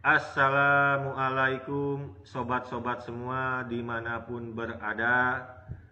Assalamualaikum sobat-sobat semua dimanapun berada.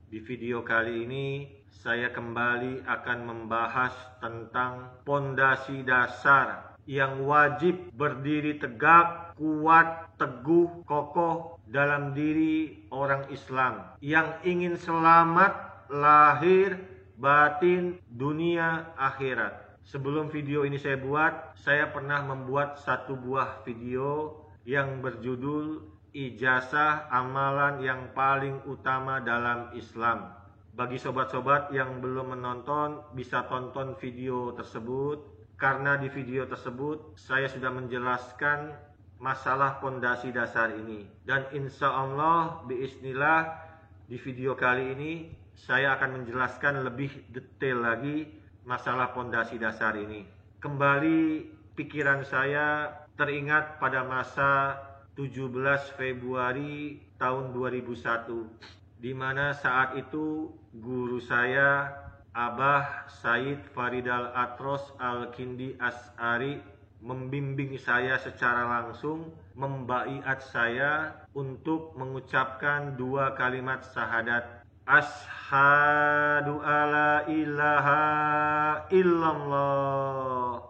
Di video kali ini saya kembali akan membahas tentang pondasi dasar yang wajib berdiri tegak, kuat, teguh, kokoh dalam diri orang Islam yang ingin selamat lahir, batin, dunia, akhirat. Sebelum video ini saya buat, saya pernah membuat satu buah video yang berjudul Ijazah Amalan yang Paling Utama dalam Islam. Bagi sobat-sobat yang belum menonton, bisa tonton video tersebut, karena di video tersebut saya sudah menjelaskan masalah pondasi dasar ini. Dan insya Allah, biiznillah, di video kali ini saya akan menjelaskan lebih detail lagi masalah pondasi dasar ini. Kembali pikiran saya teringat pada masa 17 Februari tahun 2001, di mana saat itu guru saya Abah Said Faridal Atros Al-Kindi As'ari membimbing saya secara langsung, membaiat saya untuk mengucapkan dua kalimat syahadat. Ashhadu alla ilaha illallah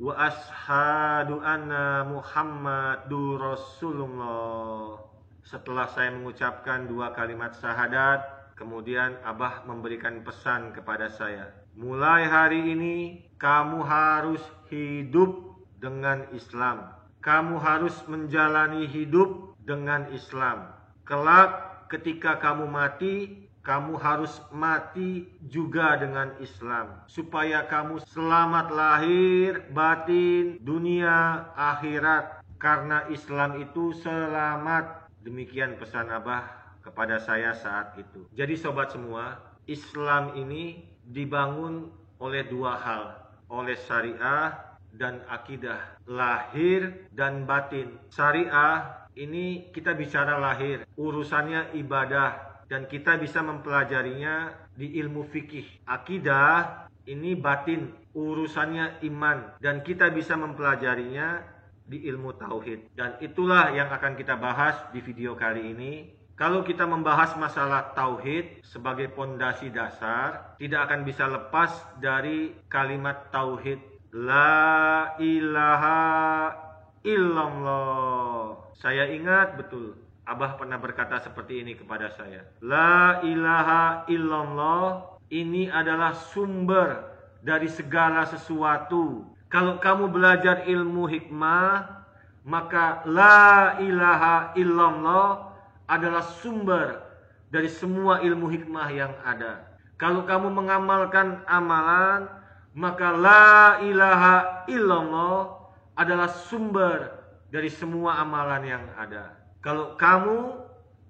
wa ashhadu anna Muhammadur Rasulullah. Setelah saya mengucapkan dua kalimat syahadat, kemudian Abah memberikan pesan kepada saya. Mulai hari ini kamu harus hidup dengan Islam. Kamu harus menjalani hidup dengan Islam. Kelak ketika kamu mati, kamu harus mati juga dengan Islam, supaya kamu selamat lahir, batin, dunia, akhirat, karena Islam itu selamat. Demikian pesan Abah kepada saya saat itu. Jadi sobat semua, Islam ini dibangun oleh dua hal, oleh syariah dan akidah, lahir dan batin. Syariah ini kita bicara lahir, urusannya ibadah, dan kita bisa mempelajarinya di ilmu fikih. Akidah ini batin, urusannya iman, dan kita bisa mempelajarinya di ilmu tauhid. Dan itulah yang akan kita bahas di video kali ini. Kalau kita membahas masalah tauhid sebagai pondasi dasar, tidak akan bisa lepas dari kalimat tauhid. La ilaha illallah. Saya ingat betul, Abah pernah berkata seperti ini kepada saya. La ilaha illallah, ini adalah sumber dari segala sesuatu. Kalau kamu belajar ilmu hikmah, maka la ilaha illallah adalah sumber dari semua ilmu hikmah yang ada. Kalau kamu mengamalkan amalan, maka la ilaha illallah adalah sumber dari semua amalan yang ada. Kalau kamu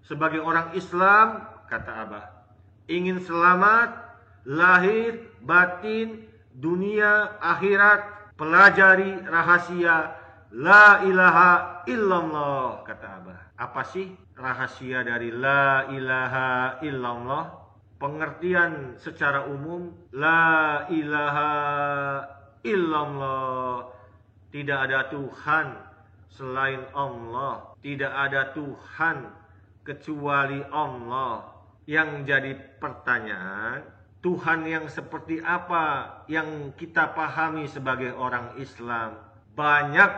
sebagai orang Islam, kata Abah, ingin selamat, lahir, batin, dunia, akhirat, pelajari rahasia la ilaha illallah, kata Abah. Apa sih rahasia dari la ilaha illallah? Pengertian secara umum, la ilaha illallah, tidak ada Tuhan selain Allah, tidak ada Tuhan kecuali Allah. Yang jadi pertanyaan, Tuhan yang seperti apa yang kita pahami sebagai orang Islam? Banyak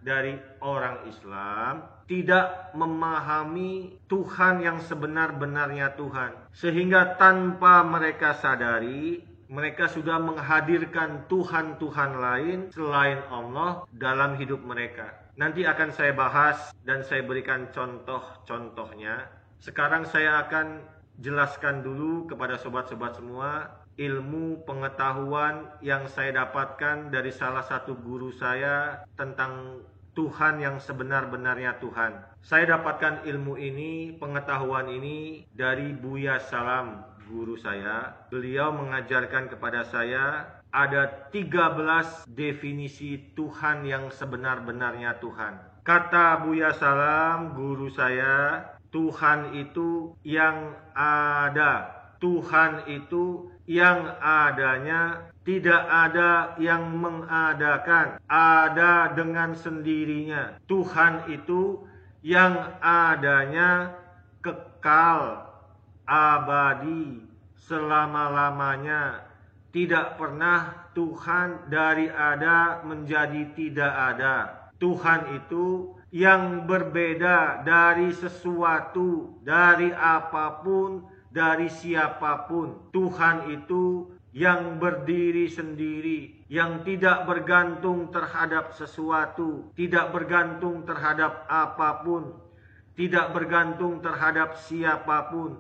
dari orang Islam tidak memahami Tuhan yang sebenar-benarnya Tuhan, sehingga tanpa mereka sadari, mereka sudah menghadirkan Tuhan-Tuhan lain selain Allah dalam hidup mereka. Nanti akan saya bahas dan saya berikan contoh-contohnya. Sekarang saya akan jelaskan dulu kepada sobat-sobat semua ilmu pengetahuan yang saya dapatkan dari salah satu guru saya tentang Tuhan yang sebenar-benarnya Tuhan. Saya dapatkan ilmu ini, pengetahuan ini dari Buya Salam, guru saya. Beliau mengajarkan kepada saya ada 13 definisi Tuhan yang sebenar-benarnya Tuhan. Kata Buya Salam, guru saya, Tuhan itu yang ada. Tuhan itu yang adanya Tidak ada yang mengadakan, ada dengan sendirinya. Tuhan itu yang adanya kekal, abadi, selama-lamanya. Tidak pernah Tuhan dari ada menjadi tidak ada. Tuhan itu yang berbeda dari sesuatu, dari apapun, dari siapapun. Tuhan itu yang berdiri sendiri, yang tidak bergantung terhadap sesuatu, tidak bergantung terhadap apapun, tidak bergantung terhadap siapapun,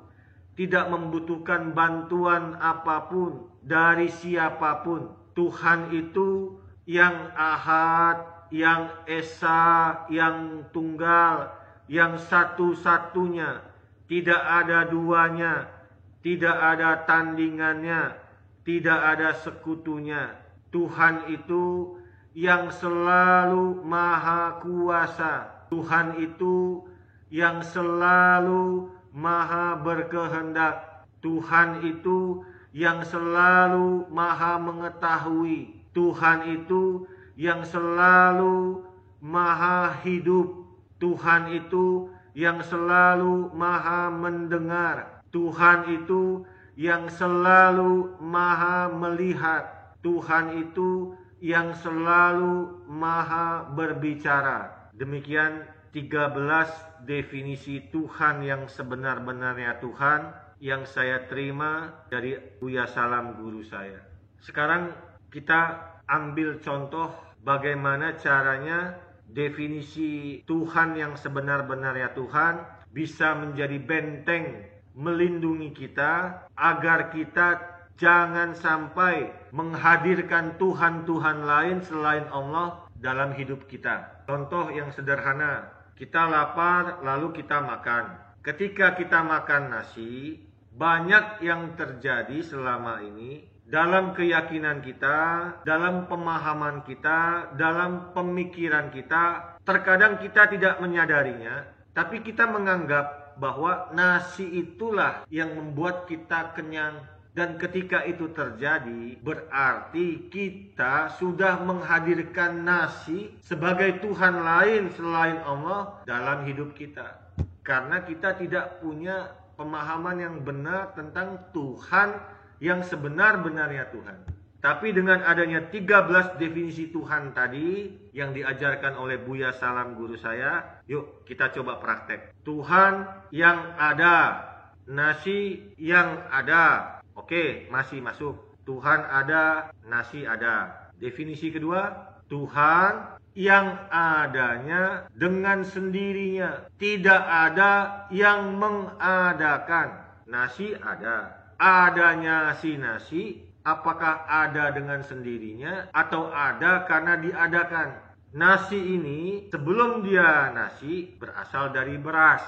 tidak membutuhkan bantuan apapun dari siapapun. Tuhan itu yang ahad, yang esa, yang tunggal, yang satu-satunya, tidak ada duanya, tidak ada tandingannya, tidak ada sekutunya. Tuhan itu yang selalu maha kuasa. Tuhan itu yang selalu maha berkehendak. Tuhan itu yang selalu maha mengetahui. Tuhan itu yang selalu maha hidup. Tuhan itu yang selalu maha mendengar. Tuhan itu yang selalu maha melihat. Tuhan itu yang selalu maha berbicara. Demikian 13 definisi Tuhan yang sebenar-benarnya Tuhan yang saya terima dari Buya Salam guru saya. Sekarang kita ambil contoh bagaimana caranya definisi Tuhan yang sebenar-benarnya Tuhan bisa menjadi benteng melindungi kita agar kita jangan sampai menghadirkan Tuhan-Tuhan lain selain Allah dalam hidup kita. Contoh yang sederhana, kita lapar lalu kita makan. Ketika kita makan nasi, banyak yang terjadi selama ini dalam keyakinan kita, dalam pemahaman kita, dalam pemikiran kita. Terkadang kita tidak menyadarinya, tapi kita menganggap bahwa nasi itulah yang membuat kita kenyang. Dan ketika itu terjadi, berarti kita sudah menghadirkan nasi sebagai Tuhan lain selain Allah dalam hidup kita. Karena kita tidak punya pemahaman yang benar tentang Tuhan yang sebenar-benarnya Tuhan. Tapi dengan adanya 13 definisi Tuhan tadi yang diajarkan oleh Buya Salam guru saya, yuk kita coba praktek. Tuhan yang ada, nasi yang ada. Oke, masih masuk. Tuhan ada, nasi ada. Definisi kedua, Tuhan yang adanya dengan sendirinya. Tidak ada yang mengadakan. Nasi ada. Adanya si nasi, apakah ada dengan sendirinya atau ada karena diadakan? Nasi ini sebelum dia nasi berasal dari beras.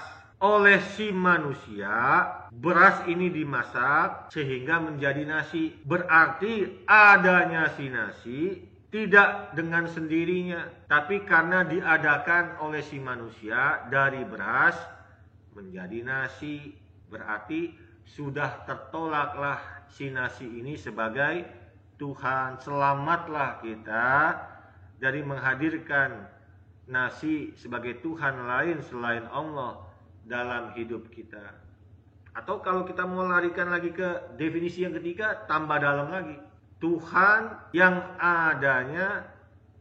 Oleh si manusia, beras ini dimasak sehingga menjadi nasi. Berarti adanya si nasi tidak dengan sendirinya, tapi karena diadakan oleh si manusia dari beras menjadi nasi. Berarti sudah tertolaklah si nasi ini sebagai Tuhan. Selamatlah kita dari menghadirkan nasi sebagai Tuhan lain selain Allah dalam hidup kita. Atau kalau kita mau larikan lagi ke definisi yang ketiga, tambah dalam lagi. Tuhan yang adanya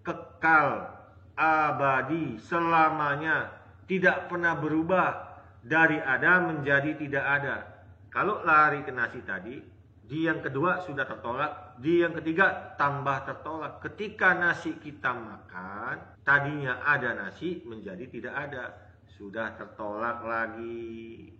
kekal, abadi, selamanya, tidak pernah berubah dari ada menjadi tidak ada. Kalau lari ke nasi tadi, di yang kedua sudah tertolak, di yang ketiga tambah tertolak. Ketika nasi kita makan, tadinya ada nasi menjadi tidak ada, sudah tertolak lagi.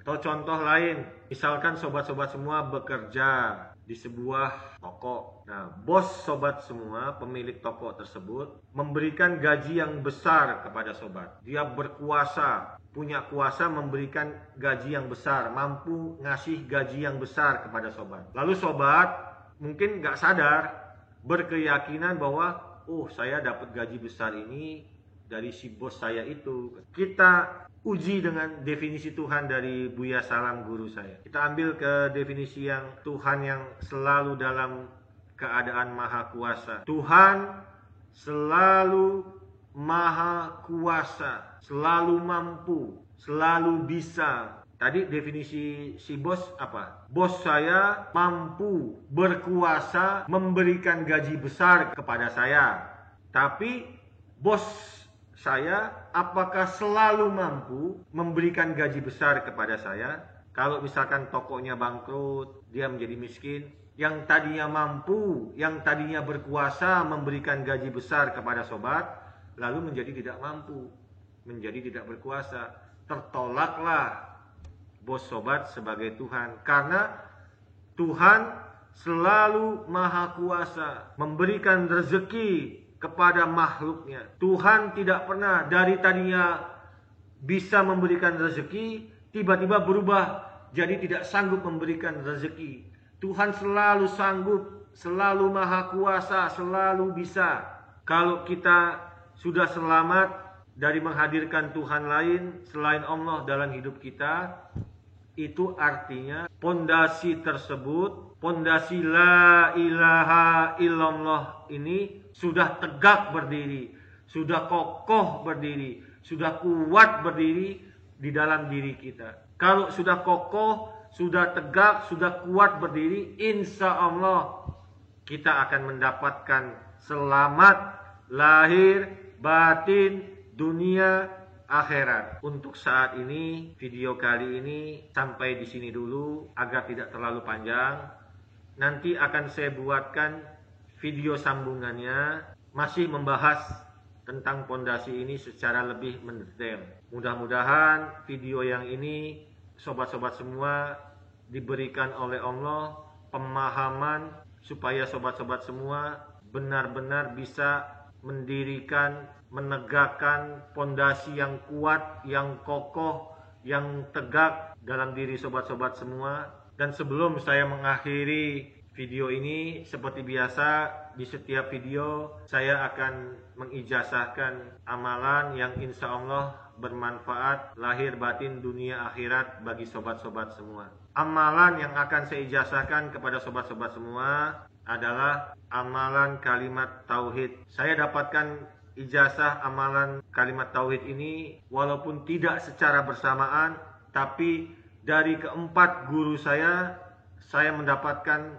Atau contoh lain, misalkan sobat-sobat semua bekerja di sebuah toko. Nah, bos sobat semua, pemilik toko tersebut, memberikan gaji yang besar kepada sobat. Dia berkuasa, punya kuasa memberikan gaji yang besar, mampu ngasih gaji yang besar kepada sobat. Lalu sobat mungkin nggak sadar, berkeyakinan bahwa, oh saya dapat gaji besar ini dari si bos saya itu. Kita uji dengan definisi Tuhan dari Buya Salam guru saya. Kita ambil ke definisi yang Tuhan yang selalu dalam keadaan maha kuasa. Tuhan selalu maha kuasa, selalu mampu, selalu bisa. Tadi definisi si bos apa? Bos saya mampu, berkuasa, memberikan gaji besar kepada saya. Tapi bos saya apakah selalu mampu memberikan gaji besar kepada saya? Kalau misalkan tokonya bangkrut, dia menjadi miskin, yang tadinya mampu, yang tadinya berkuasa memberikan gaji besar kepada sobat, lalu menjadi tidak mampu, menjadi tidak berkuasa. Tertolaklah bos sobat sebagai Tuhan, karena Tuhan selalu maha kuasa memberikan rezeki kepada makhluknya. Tuhan tidak pernah dari tadinya bisa memberikan rezeki, tiba-tiba berubah jadi tidak sanggup memberikan rezeki. Tuhan selalu sanggup, selalu maha kuasa, selalu bisa. Kalau kita sudah selamat dari menghadirkan Tuhan lain selain Allah dalam hidup kita, itu artinya pondasi tersebut, pondasi la ilaha illallah ini sudah tegak berdiri, sudah kokoh berdiri, sudah kuat berdiri di dalam diri kita. Kalau sudah kokoh, sudah tegak, sudah kuat berdiri, insya Allah kita akan mendapatkan selamat lahir, batin, dunia, akhirat. Untuk saat ini, video kali ini sampai di sini dulu agar tidak terlalu panjang. Nanti akan saya buatkan video sambungannya, masih membahas tentang pondasi ini secara lebih mendetail. Mudah-mudahan video yang ini sobat-sobat semua diberikan oleh Allah pemahaman supaya sobat-sobat semua benar-benar bisa mendirikan, menegakkan pondasi yang kuat, yang kokoh, yang tegak dalam diri sobat-sobat semua. Dan sebelum saya mengakhiri video ini, seperti biasa di setiap video saya akan mengijazahkan amalan yang insya Allah bermanfaat lahir batin dunia akhirat bagi sobat-sobat semua. Amalan yang akan saya ijazahkan kepada sobat-sobat semua adalah amalan kalimat tauhid. Saya dapatkan ijazah amalan kalimat tauhid ini walaupun tidak secara bersamaan, tapi dari keempat guru saya mendapatkan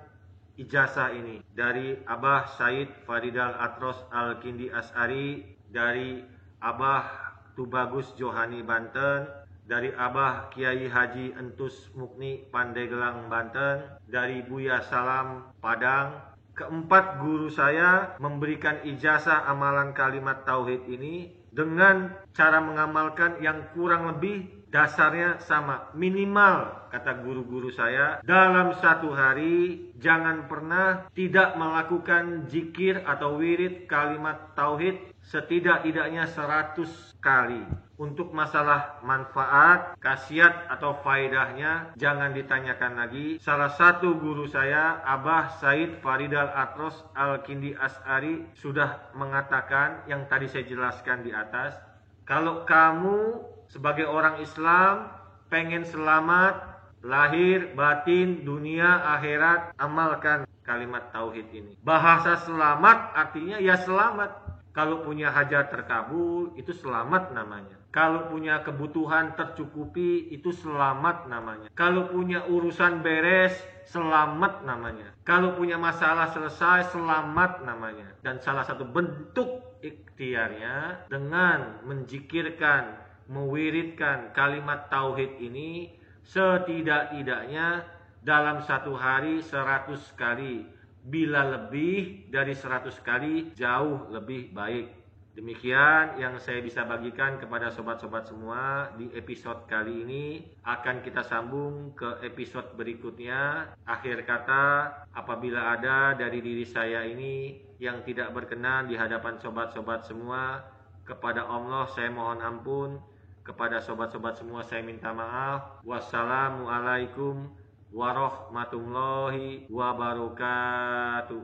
ijazah ini. Dari Abah Said Faridal Atros Al-Kindi As'ari, dari Abah Tubagus Johani Banten, dari Abah Kiai Haji Entus Mukni Pandeglang Banten, dari Buya Salam Padang. Keempat guru saya memberikan ijazah amalan kalimat tauhid ini dengan cara mengamalkan yang kurang lebih dasarnya sama. Minimal, kata guru-guru saya, dalam satu hari jangan pernah tidak melakukan zikir atau wirid kalimat tauhid setidak-tidaknya 100 kali. Untuk masalah manfaat, khasiat atau faedahnya jangan ditanyakan lagi. Salah satu guru saya, Abah Said Faridal Atros Al-Kindi As'ari, sudah mengatakan yang tadi saya jelaskan di atas. Kalau kamu sebagai orang Islam pengen selamat lahir, batin, dunia, akhirat, amalkan kalimat tauhid ini. Bahasa selamat artinya ya selamat. Kalau punya hajat terkabul, itu selamat namanya. Kalau punya kebutuhan tercukupi, itu selamat namanya. Kalau punya urusan beres, selamat namanya. Kalau punya masalah selesai, selamat namanya. Dan salah satu bentuk ikhtiarnya dengan menjikirkan, mewiridkan kalimat tauhid ini setidak-tidaknya dalam satu hari 100 kali. Bila lebih dari 100 kali, jauh lebih baik. Demikian yang saya bisa bagikan kepada sobat-sobat semua di episode kali ini. Akan kita sambung ke episode berikutnya. Akhir kata, apabila ada dari diri saya ini yang tidak berkenan di hadapan sobat-sobat semua, kepada Allah saya mohon ampun. Kepada sobat-sobat semua saya minta maaf. Wassalamualaikum warahmatullahi wabarakatuh.